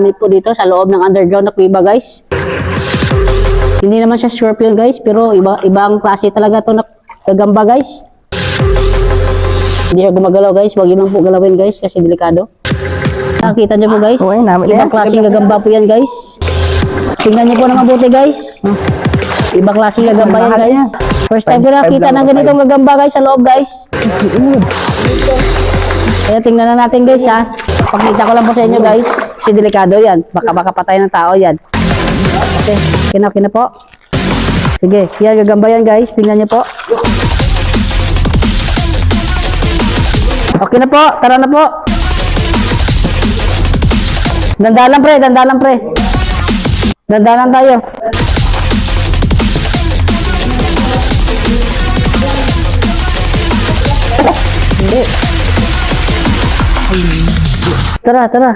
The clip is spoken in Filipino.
gamit po dito sa loob ng underground na kuweba guys. Hindi naman siya scorpion guys, pero ibang klase talaga to na gagamba guys. Hindi siya gumagalaw guys, huwag yun lang po galawin guys kasi delikado. Nakita niyo po guys, ibang klaseng gagamba po yan guys. Tingnan niyo po na mabuti guys. Ibang klaseng gagamba yan guys. First time ko nakita ng ganitong gagamba guys sa loob guys. Kaya tingnan na natin guys ha. Pakita ko lang po sa inyo guys, kasi delikado yan. Baka patay ng tao yan. Okay, kina po. Sige, yan gagamba yan guys, tingnan niyo po. Okay na po, tara na po. Dandalan pre, dandalan pre. Dandalan tayo. Hindi. Tara, tara.